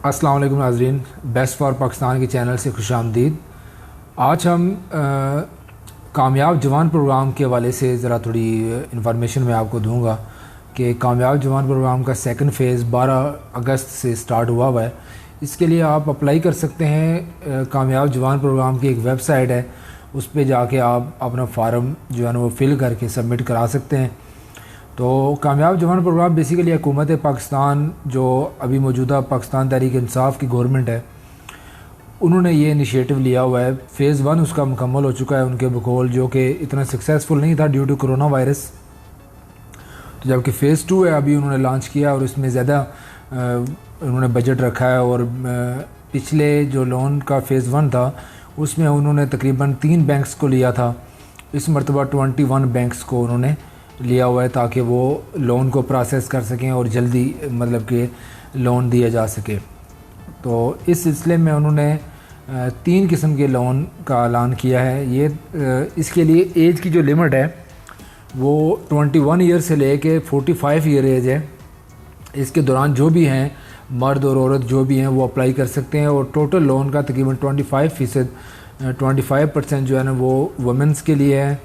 अस्सलाम वालेकुम नाज़रीन, बेस्ट फॉर पाकिस्तान के चैनल से खुशामदीद। आज हम कामयाब जवान प्रोग्राम के हवाले से ज़रा थोड़ी इन्फॉर्मेशन मैं आपको दूंगा कि कामयाब जवान प्रोग्राम का सेकंड फ़ेज़ 12 अगस्त से स्टार्ट हुआ है। इसके लिए आप अप्लाई कर सकते हैं। कामयाब जवान प्रोग्राम की एक वेबसाइट है, उस पर जाके आप अपना फार्म जो है ना वो फ़िल करके सबमिट करा सकते हैं। तो कामयाब जवान प्रोग्राम बेसिकली हुकूमत पाकिस्तान जो अभी मौजूदा पाकिस्तान तहरीक इंसाफ की गवर्नमेंट है, उन्होंने ये इनिशिएटिव लिया हुआ है। फ़ेज़ 1 उसका मुकम्मल हो चुका है उनके बकौल, जो कि इतना सक्सेसफुल नहीं था ड्यू टू कोरोना वायरस। तो जबकि फ़ेज़ 2 है अभी उन्होंने लॉन्च किया और उसमें ज़्यादा उन्होंने बजट रखा है। और पिछले जो लोन का फ़ेज़ 1 था उसमें उन्होंने तकरीबन 3 बैंक्स को लिया था, इस मरतबा 21 बैंक्स को उन्होंने लिया हुआ है ताकि वो लोन को प्रोसेस कर सकें और जल्दी मतलब कि लोन दिया जा सके। तो इस सिलसिले में उन्होंने 3 किस्म के लोन का ऐलान किया है। ये इसके लिए एज की जो लिमिट है वो 21 ईयर से लेके 45 ईयर एज है। इसके दौरान जो भी हैं मर्द और औरत जो भी हैं वो अप्लाई कर सकते हैं। और टोटल लोन का तकरीबन 25% जो है ना वो वुमेंस के लिए है,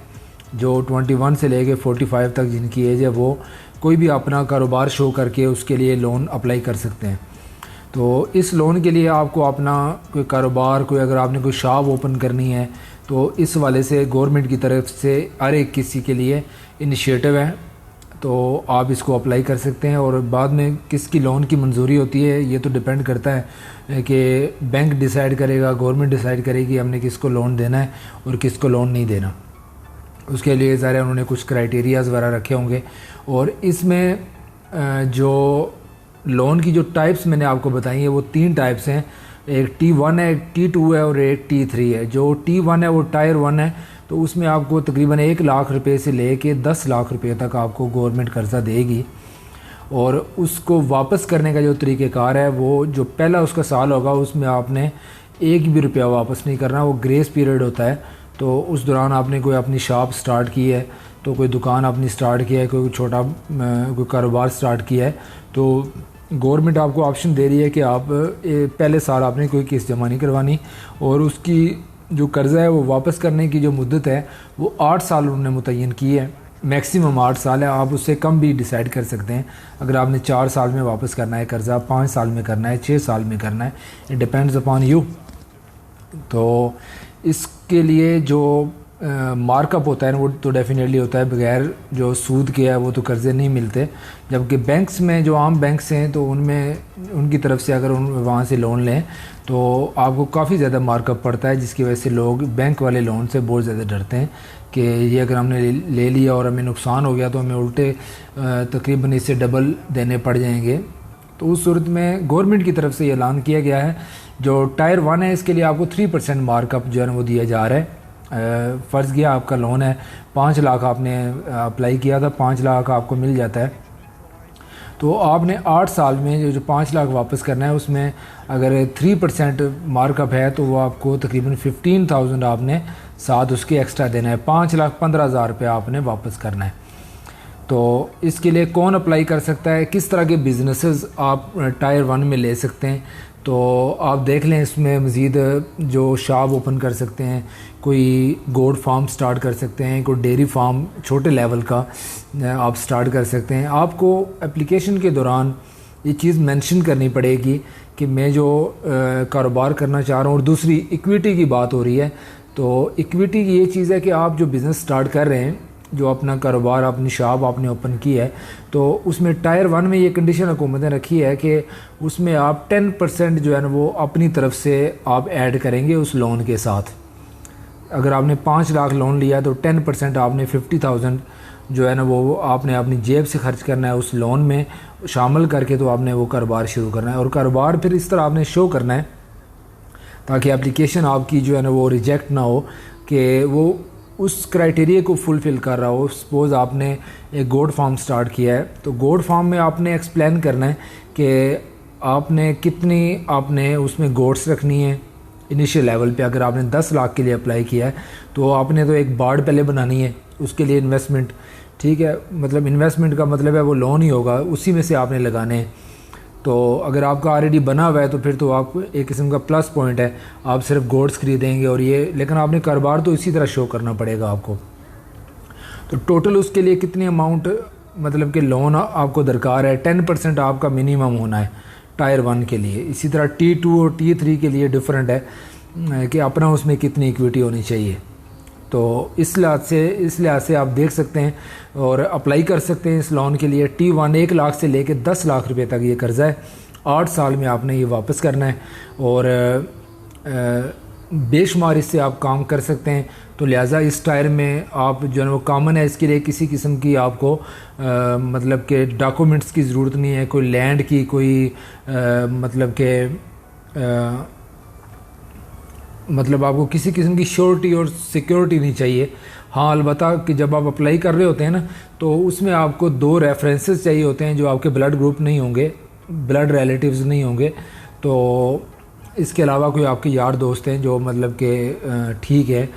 जो 21 से लेके 45 तक जिनकी एज है वो कोई भी अपना कारोबार शो करके उसके लिए लोन अप्लाई कर सकते हैं। तो इस लोन के लिए आपको अपना कोई कारोबार, कोई अगर आपने कोई शॉप ओपन करनी है तो इस वाले से गवर्नमेंट की तरफ से हर एक किसी के लिए इनिशिएटिव है, तो आप इसको अप्लाई कर सकते हैं। और बाद में किसकी लोन की मंजूरी होती है ये तो डिपेंड करता है कि बैंक डिसाइड करेगा, गवर्नमेंट डिसाइड करेगी हमने किसको लोन देना है और किसको लोन नहीं देना। उसके लिए ज़ाहिर है उन्होंने कुछ क्राइटेरियाज़ वगैरह रखे होंगे। और इसमें जो लोन की जो टाइप्स मैंने आपको बताई है वो 3 टाइप्स हैं। एक T1 है, एक T2 है और एक T3 है। जो T1 है वो टायर 1 है, तो उसमें आपको तकरीबन 1 लाख रुपए से लेके 10 लाख रुपए तक आपको गवर्नमेंट कर्ज़ा देगी। और उसको वापस करने का जो तरीक़ेकार है वो जो पहला उसका साल होगा उसमें आपने 1 भी रुपया वापस नहीं करना, वो ग्रेस पीरियड होता है। तो उस दौरान आपने कोई अपनी शॉप स्टार्ट की है, तो कोई दुकान अपनी स्टार्ट किया है, कोई छोटा कोई कारोबार स्टार्ट किया है, तो गवर्नमेंट आपको ऑप्शन दे रही है कि आप पहले साल आपने कोई किस्त जमा नहीं करवानी और उसकी जो कर्ज़ा है वो वापस करने की जो मुद्दत है वो 8 साल उन्होंने मुतय्यन की है। मैक्सिमम 8 साल है, आप उससे कम भी डिसाइड कर सकते हैं। अगर आपने 4 साल में वापस करना है कर्ज़ा, 5 साल में करना है, 6 साल में करना है, इट डिपेंड्स अपॉन यू। तो इसके लिए जो मार्कअप होता है वो तो डेफिनेटली होता है, बगैर जो सूद के है वो तो कर्ज़े नहीं मिलते। जबकि बैंक्स में जो आम बैंक्स हैं तो उनमें उनकी तरफ से अगर वहाँ से लोन लें तो आपको काफ़ी ज़्यादा मार्कअप पड़ता है, जिसकी वजह से लोग बैंक वाले लोन से बहुत ज़्यादा डरते हैं कि ये अगर हमने ले लिया और हमें नुकसान हो गया तो हमें उल्टे तकरीबन इससे डबल देने पड़ जाएंगे। तो उस सूरत में गवर्नमेंट की तरफ से ये ऐलान किया गया है। जो टायर 1 है इसके लिए आपको 3% मार्कअप जो है ना वो दिया जा रहा है। फ़र्ज़ किया आपका लोन है 5 लाख, आपने अप्लाई किया था, 5 लाख आपको मिल जाता है। तो आपने 8 साल में जो 5 लाख वापस करना है उसमें अगर 3% मार्कअप है तो वो आपको तकरीबन 15,000 आपने साथ उसके एक्स्ट्रा देना है। 5,15,000 रुपये आपने वापस करना है। तो इसके लिए कौन अप्लाई कर सकता है, किस तरह के बिजनेसेस आप टायर 1 में ले सकते हैं, तो आप देख लें। इसमें मज़ीद जो शॉप ओपन कर सकते हैं, कोई गोट फार्म स्टार्ट कर सकते हैं, कोई डेयरी फार्म छोटे लेवल का आप स्टार्ट कर सकते हैं। आपको एप्लीकेशन के दौरान ये चीज़ मेंशन करनी पड़ेगी कि मैं जो कारोबार करना चाह रहा हूँ। और दूसरी इक्विटी की बात हो रही है, तो इक्विटी की ये चीज़ है कि आप जो बिज़नेस स्टार्ट कर रहे हैं, जो अपना कारोबार अपनी शॉप आपने ओपन की है, तो उसमें टायर 1 में ये कंडीशन हुकूमत ने रखी है कि उसमें आप 10% जो है ना वो अपनी तरफ से आप ऐड करेंगे उस लोन के साथ। अगर आपने 5 लाख लोन लिया तो 10% आपने 50,000 जो है ना वो आपने अपनी जेब से खर्च करना है, उस लोन में शामिल करके तो आपने वो कारोबार शुरू करना है। और कारोबार फिर इस तरह आपने शो करना है ताकि एप्लीकेशन आपकी जो है ना वो रिजेक्ट ना हो कि वो उस क्राइटेरिया को फुलफ़िल कर रहा हो। सपोज़ आपने एक गोट फार्म स्टार्ट किया है, तो गोट फार्म में आपने एक्सप्लेन करना है कि आपने कितनी आपने उसमें गोट्स रखनी है इनिशियल लेवल पे। अगर आपने 10 लाख के लिए अप्लाई किया है तो आपने तो एक बाड़ पहले बनानी है, उसके लिए इन्वेस्टमेंट, ठीक है, मतलब इन्वेस्टमेंट का मतलब है वो लोन ही होगा, उसी में से आपने लगाने हैं। तो अगर आपका ऑलरेडी बना हुआ है तो फिर तो आपको एक किस्म का प्लस पॉइंट है, आप सिर्फ गोल्ड्स खरीदेंगे और ये, लेकिन आपने कारोबार तो इसी तरह शो करना पड़ेगा आपको। तो टोटल उसके लिए कितनी अमाउंट मतलब कि लोन आपको दरकार है, 10% आपका मिनिमम होना है टायर 1 के लिए। इसी तरह T2 और T3 के लिए डिफरेंट है कि अपना उसमें कितनी इक्विटी होनी चाहिए। तो इस लिहाज से आप देख सकते हैं और अप्लाई कर सकते हैं इस लोन के लिए। T1 1 लाख से लेकर 10 लाख रुपए तक ये कर्ज़ा है, 8 साल में आपने ये वापस करना है और बेशुमार इससे आप काम कर सकते हैं। तो लिहाजा इस टायर में आप जो है वो कॉमन है, इसके लिए किसी किस्म की आपको मतलब के डॉक्यूमेंट्स की ज़रूरत नहीं है, कोई लैंड की, कोई मतलब के मतलब आपको किसी किस्म की श्योरिटी और सिक्योरिटी नहीं चाहिए। हाँ, अलबत्ता कि जब आप अप्लाई कर रहे होते हैं ना, तो उसमें आपको 2 रेफरेंसेस चाहिए होते हैं जो आपके ब्लड ग्रुप नहीं होंगे, ब्लड रिलेटिव्स नहीं होंगे। तो इसके अलावा कोई आपके यार दोस्त हैं जो मतलब कि ठीक है,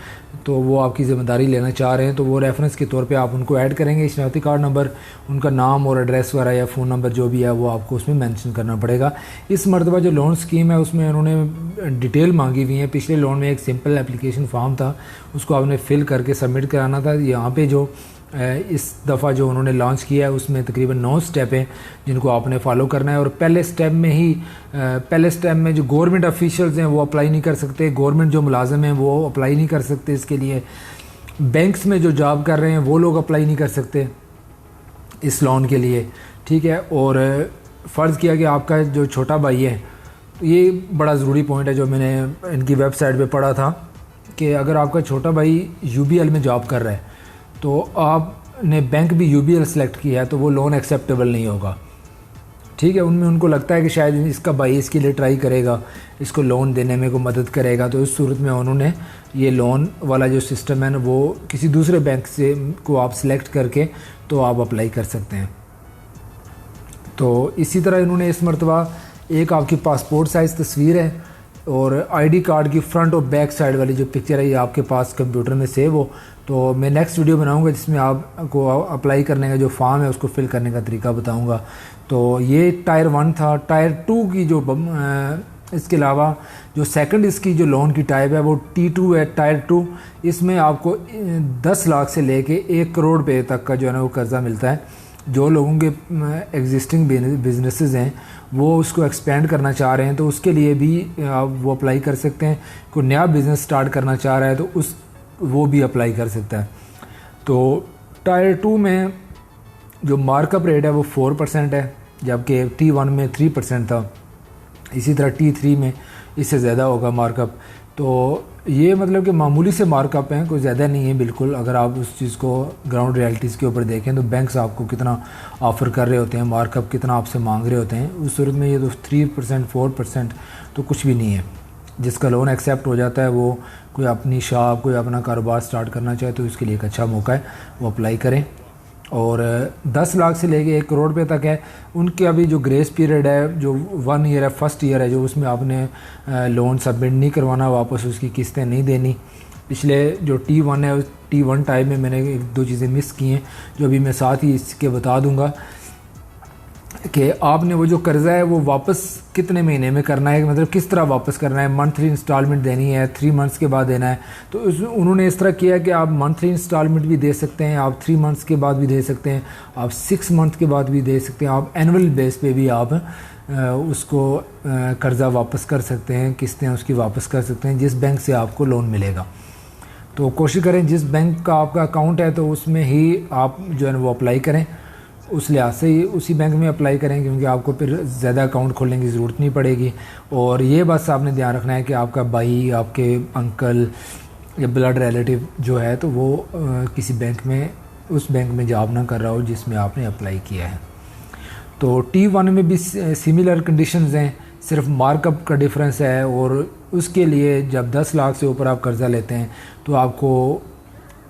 तो वो आपकी ज़िम्मेदारी लेना चाह रहे हैं, तो वो रेफरेंस के तौर पे आप उनको ऐड करेंगे। शनाख्ती कार्ड नंबर, उनका नाम और एड्रेस वगैरह या फ़ोन नंबर जो भी है वो आपको उसमें मेंशन करना पड़ेगा। इस मरतबा जो लोन स्कीम है उसमें उन्होंने डिटेल मांगी हुई है। पिछले लोन में एक सिंपल एप्लीकेशन फॉर्म था, उसको आपने फ़िल करके सबमिट कराना था। यहाँ पर जो इस दफ़ा जो उन्होंने लॉन्च किया है उसमें तकरीबन 9 स्टेप हैं जिनको आपने फॉलो करना है। और पहले स्टेप में जो गवर्नमेंट ऑफिशियल्स हैं वो अप्लाई नहीं कर सकते, गवर्नमेंट जो मुलाजिम हैं वो अप्लाई नहीं कर सकते इसके लिए। बैंक्स में जो जॉब कर रहे हैं वो लोग अप्लाई नहीं कर सकते इस लोन के लिए, ठीक है। और फ़र्ज़ किया कि आपका जो छोटा भाई है, तो ये बड़ा ज़रूरी पॉइंट है जो मैंने इनकी वेबसाइट पे पढ़ा था कि अगर आपका छोटा भाई UBL में जॉब कर रहा है तो आपने बैंक भी UBL सेलेक्ट किया है तो वो लोन एक्सेप्टेबल नहीं होगा, ठीक है। उनको लगता है कि शायद इसका भाई इसके लिए ट्राई करेगा, इसको लोन देने में को मदद करेगा, तो इस सूरत में उन्होंने ये लोन वाला जो सिस्टम है ना वो किसी दूसरे बैंक से को आप सिलेक्ट करके तो आप अप्लाई कर सकते हैं। तो इसी तरह इन्होंने इस मरतबा एक आपकी पासपोर्ट साइज़ तस्वीर है और ID कार्ड की फ्रंट और बैक साइड वाली जो पिक्चर है ये आपके पास कंप्यूटर में सेव हो। तो मैं नेक्स्ट वीडियो बनाऊंगा जिसमें आपको अप्लाई करने का जो फॉर्म है उसको फिल करने का तरीका बताऊंगा। तो ये टायर 1 था। टायर 2 की जो इसके अलावा जो सेकंड इसकी जो लोन की टाइप है वो T2 है, टायर 2। इसमें आपको 10 लाख से लेके 1 करोड़ रुपये तक का जो है ना वो कर्ज़ा मिलता है। जो लोगों के एग्जिस्टिंग बिजनेसेस हैं वो उसको एक्सपेंड करना चाह रहे हैं तो उसके लिए भी आप वो अप्लाई कर सकते हैं। कोई नया बिज़नेस स्टार्ट करना चाह रहा है तो वो भी अप्लाई कर सकता है। तो टायर 2 में जो मार्कअप रेट है वो 4% है, जबकि T1 में 3% था। इसी तरह T3 में इससे ज़्यादा होगा मार्कअप। तो ये मतलब कि मामूली से मार्कअप हैं, कोई ज़्यादा नहीं है बिल्कुल। अगर आप उस चीज़ को ग्राउंड रियलिटीज़ के ऊपर देखें तो बैंक्स आपको कितना ऑफ़र कर रहे होते हैं, मार्कअप कितना आपसे मांग रहे होते हैं, उस सूरत में ये तो 3% 4% तो कुछ भी नहीं है। जिसका लोन एक्सेप्ट हो जाता है वो कोई अपनी शॉप, कोई अपना कारोबार स्टार्ट करना चाहे तो इसके लिए एक अच्छा मौका है, वो अप्लाई करें। और 10 लाख से लेके 1 करोड़ रुपये तक है। उनके अभी जो ग्रेस पीरियड है जो 1 ईयर है, फर्स्ट ईयर है, जो उसमें आपने लोन सबमिट नहीं करवाना, वापस उसकी किस्तें नहीं देनी। पिछले जो T1 है T1 टाइप में मैंने 1-2 चीज़ें मिस की हैं जो अभी मैं साथ ही इसके बता दूंगा कि आपने वो जो कर्ज़ा है वो वापस कितने महीने में करना है, मतलब किस तरह वापस करना है। मंथली इंस्टॉलमेंट देनी है, 3 मंथ्स के बाद देना है। तो उन्होंने इस तरह किया कि आप मंथली इंस्टॉलमेंट भी दे सकते हैं, आप 3 मंथ्स के बाद भी दे सकते हैं, आप 6 मंथ के बाद भी दे सकते हैं, आप एनुअल बेस पे भी आप उसको कर्ज़ा वापस कर सकते हैं, किस्तें उसकी वापस कर सकते हैं जिस बैंक से आपको लोन मिलेगा। तो कोशिश करें जिस बैंक का आपका अकाउंट है तो उसमें ही आप जो है वो अप्लाई करें, उस लिहाज से ही उसी बैंक में अप्लाई करें क्योंकि आपको फिर ज़्यादा अकाउंट खोलने की ज़रूरत नहीं पड़ेगी। और ये बस आपने ध्यान रखना है कि आपका भाई, आपके अंकल या ब्लड रिलेटिव जो है तो वो किसी बैंक में, उस बैंक में जॉब ना कर रहा हो जिसमें आपने अप्लाई किया है। तो T1 में भी सिमिलर कंडीशंस हैं, सिर्फ मार्कअप का डिफरेंस है। और उसके लिए जब 10 लाख से ऊपर आप कर्ज़ा लेते हैं तो आपको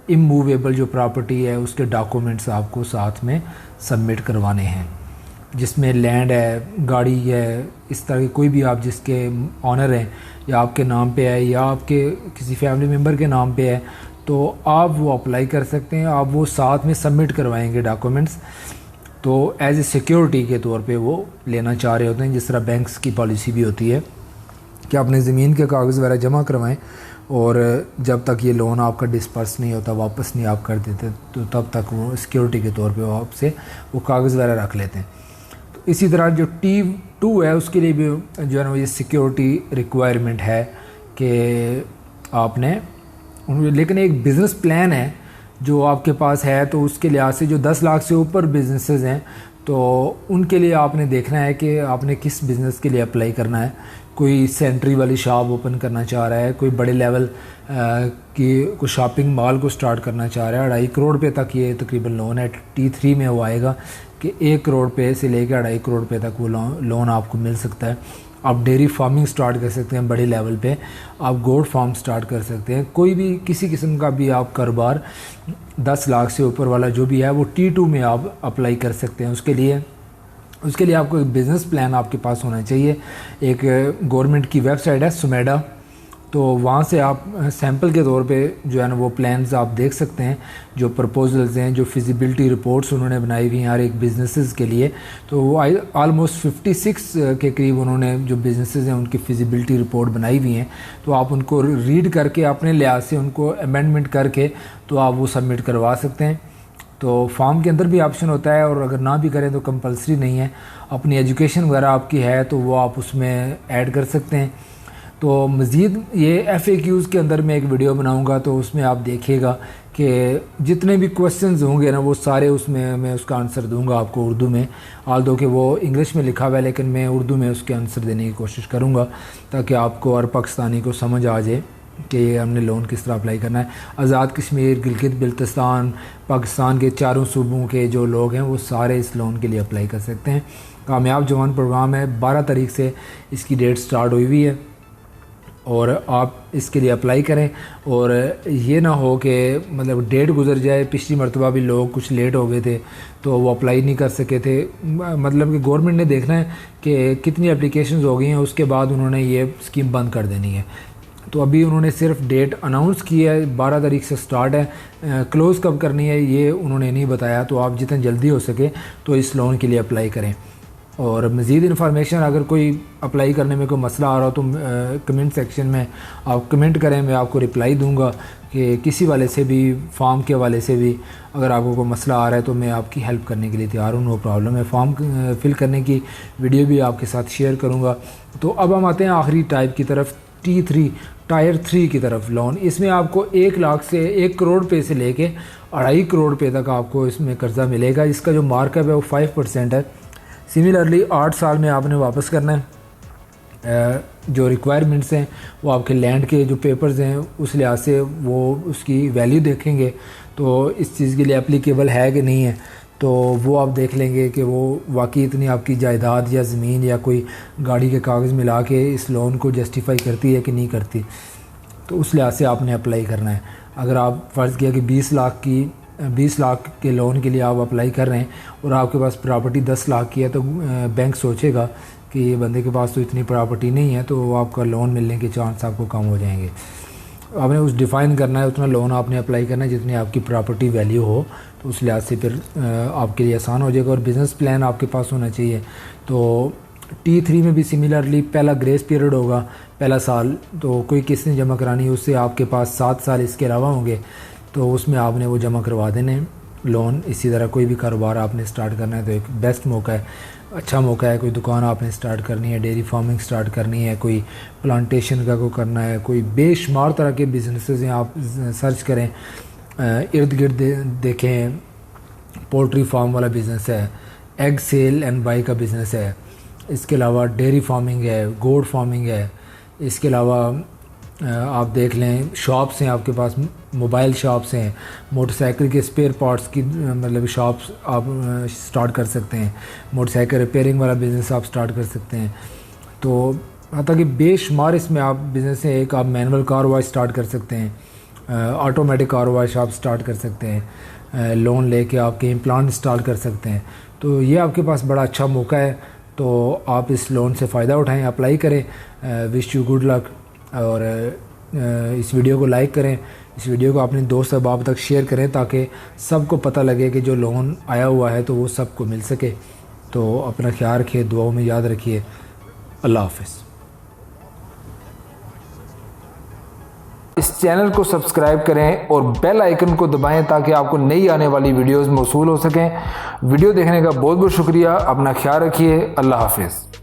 इमूवेबल जो प्रॉपर्टी है उसके डॉक्यूमेंट्स आपको साथ में सबमिट करवाने हैं, जिसमें लैंड है, गाड़ी है, इस तरह की कोई भी आप जिसके ऑनर हैं या आपके नाम पे है या आपके किसी फैमिली मेम्बर के नाम पे है तो आप वो अप्लाई कर सकते हैं, आप वो साथ में सबमिट करवाएंगे डॉक्यूमेंट्स। तो एज ए सिक्योरिटी के तौर पे वो लेना चाह रहे होते हैं। जिस तरह बैंक्स की पॉलिसी भी होती है कि अपने ज़मीन के कागज़ वगैरह जमा करवाएं और जब तक ये लोन आपका डिस्पर्स नहीं होता, वापस नहीं आप कर देते, तो तब तक वो सिक्योरिटी के तौर पे वो आपसे वो कागज़ वगैरह रख लेते हैं। तो इसी तरह जो T2 है उसके लिए भी जो है ना ये सिक्योरिटी रिक्वायरमेंट है कि आपने, लेकिन एक बिज़नेस प्लान है जो आपके पास है, तो उसके लिहाज से जो 10 लाख से ऊपर बिजनेसेस हैं तो उनके लिए आपने देखना है कि आपने किस बिज़नेस के लिए अप्लाई करना है। कोई सेंट्री वाली शॉप ओपन करना चाह रहा है, कोई बड़े लेवल की कोई शॉपिंग मॉल को स्टार्ट करना चाह रहा है। 2.5 करोड़ रुपये तक ये तकरीबन लोन है। T3 में वो आएगा कि 1 करोड़ रुपये से लेकर 2.5 करोड़ रुपये तक वो लोन आपको मिल सकता है। आप डेयरी फार्मिंग स्टार्ट कर सकते हैं बड़े लेवल पे, आप गोट फार्म स्टार्ट कर सकते हैं। कोई भी किसी किस्म का भी आप कारोबार 10 लाख से ऊपर वाला जो भी है वो T2 में आप अप्लाई कर सकते हैं। उसके लिए आपको एक बिज़नेस प्लान आपके पास होना चाहिए। एक गवर्नमेंट की वेबसाइट है सुमेडा, तो वहाँ से आप सैंपल के तौर पे जो है ना वो प्लान्स आप देख सकते हैं, जो प्रपोजल्स हैं, जो फिजिबिलिटी रिपोर्ट्स उन्होंने बनाई हुई हैं हर एक बिज़नेसेस के लिए। तो वो ऑलमोस्ट 56 के करीब उन्होंने जो बिज़नेसेस हैं उनकी फिजिबिलिटी रिपोर्ट बनाई हुई हैं। तो आप उनको रीड करके अपने लिहाज से उनको अमेंडमेंट करके तो आप वो सबमिट करवा सकते हैं। तो फॉर्म के अंदर भी ऑप्शन होता है, और अगर ना भी करें तो कंपलसरी नहीं है। अपनी एजुकेशन वगैरह आपकी है तो वो आप उसमें ऐड कर सकते हैं। तो मज़ीद ये FAQs के अंदर मैं एक वीडियो बनाऊंगा, तो उसमें आप देखिएगा कि जितने भी क्वेश्चंस होंगे ना वो सारे उसमें मैं उसका आंसर दूंगा आपको उर्दू में। आल्दो कि वो इंग्लिश में लिखा हुआ है, लेकिन मैं उर्दू में उसके आंसर देने की कोशिश करूँगा ताकि आपको और पाकिस्तानी को समझ आ जाए कि हमने लोन किस तरह अप्लाई करना है। आज़ाद कश्मीर, गिलगित बिल्तिस्तान, पाकिस्तान के चारों सूबों के जो लोग हैं वो सारे इस लोन के लिए अप्लाई कर सकते हैं। कामयाब जवान प्रोग्राम है, 12 तारीख से इसकी डेट स्टार्ट हुई हुई है और आप इसके लिए अप्लाई करें। और ये ना हो कि मतलब डेट गुजर जाए। पिछली मरतबा भी लोग कुछ लेट हो गए थे तो वो अप्लाई नहीं कर सके थे। मतलब कि गवर्नमेंट ने देखना है कि कितनी एप्लीकेशंस हो गई हैं, उसके बाद उन्होंने ये स्कीम बंद कर देनी है। तो अभी उन्होंने सिर्फ डेट अनाउंस की है, 12 तारीख से स्टार्ट है। क्लोज़ कब करनी है ये उन्होंने नहीं बताया। तो आप जितना जल्दी हो सके तो इस लोन के लिए अप्लाई करें। और मज़ीद इन्फॉर्मेशन अगर कोई अप्लाई करने में कोई मसला आ रहा हो तो कमेंट सेक्शन में आप कमेंट करें, मैं आपको रिप्लाई दूंगा कि किसी वाले से भी, फॉर्म के वाले से भी अगर आपको कोई मसला आ रहा है तो मैं आपकी हेल्प करने के लिए तैयार हूँ, नो प्रॉब्लम है। फॉर्म फिल करने की वीडियो भी आपके साथ शेयर करूँगा। तो अब हम आते हैं आखिरी टाइप की तरफ, T3 टायर 3 की तरफ लोन। इसमें आपको 1 लाख से 1 करोड़ रुपये से लेके 2.5 करोड़ रुपये तक आपको इसमें कर्ज़ा मिलेगा। इसका जो मार्कअप है वो 5% है। सिमिलरली 8 साल में आपने वापस करना है। जो रिक्वायरमेंट्स हैं वो आपके लैंड के जो पेपर्स हैं उस लिहाज से वो उसकी वैल्यू देखेंगे तो इस चीज़ के लिए एप्लीकेबल है कि नहीं है, तो वो आप देख लेंगे कि वो वाकई इतनी आपकी जायदाद या ज़मीन या कोई गाड़ी के कागज़ मिला के इस लोन को जस्टिफाई करती है कि नहीं करती। तो उस लिहाज से आपने अप्लाई करना है। अगर आप फ़र्ज़ किया कि 20 लाख के लोन के लिए आप अप्लाई कर रहे हैं और आपके पास प्रॉपर्टी 10 लाख की है, तो बैंक सोचेगा कि ये बंदे के पास तो इतनी प्रॉपर्टी नहीं है, तो आपका लोन मिलने के चांस आपको कम हो जाएंगे। आपने उस डिफ़ाइन करना है, उतना लोन आपने अप्लाई करना है जितनी आपकी प्रॉपर्टी वैल्यू हो, तो उस लिहाज से फिर आपके लिए आसान हो जाएगा। और बिज़नेस प्लान आपके पास होना चाहिए। तो T3 में भी सिमिलरली पहला ग्रेस पीरियड होगा, पहला साल तो कोई किस्त नहीं जमा करानी, उससे आपके पास 7 साल इसके अलावा होंगे, तो उसमें आपने वो जमा करवा देने लोन। इसी तरह कोई भी कारोबार आपने स्टार्ट करना है तो एक बेस्ट मौका है, अच्छा मौका है। कोई दुकान आपने स्टार्ट करनी है, डेयरी फार्मिंग स्टार्ट करनी है, कोई प्लांटेशन का को करना है, कोई बेशुमार तरह के बिजनेसेस हैं, आप सर्च करें, इर्द गिर्द देखें। पोल्ट्री फार्म वाला बिज़नेस है, एग सेल एंड बाई का बिज़नेस है, इसके अलावा डेयरी फार्मिंग है, गोट फार्मिंग है, इसके अलावा आप देख लें शॉप्स हैं आपके पास, मोबाइल शॉप्स हैं, मोटरसाइकिल के स्पेयर पार्ट्स की मतलब शॉप्स आप स्टार्ट कर सकते हैं, मोटरसाइकिल रिपेयरिंग वाला बिज़नेस आप स्टार्ट कर सकते हैं। तो हालांकि बेशुमार इसमें आप बिज़नेस हैं। एक आप मैनुअल कार वॉश स्टार्ट कर सकते हैं, ऑटोमेटिक कार वॉश आप स्टार्ट कर सकते हैं, लोन लेके आपके इम्प्लांट इंस्टॉल कर सकते हैं। तो ये आपके पास बड़ा अच्छा मौका है, तो आप इस लोन से फ़ायदा उठाएं, अप्लाई करें। Wish you good luck. और इस वीडियो को लाइक करें, इस वीडियो को अपने दोस्त अहबाब तक शेयर करें ताकि सबको पता लगे कि जो लोन आया हुआ है तो वो सबको मिल सके। तो अपना ख्याल रखिए, दुआओं में याद रखिए। अल्लाह हाफ़िज़। इस चैनल को सब्सक्राइब करें और बेल आइकन को दबाएं ताकि आपको नई आने वाली वीडियोस मौसूल हो सकें। वीडियो देखने का बहुत बहुत शुक्रिया। अपना ख्याल रखिए। अल्लाह हाफ़िज़।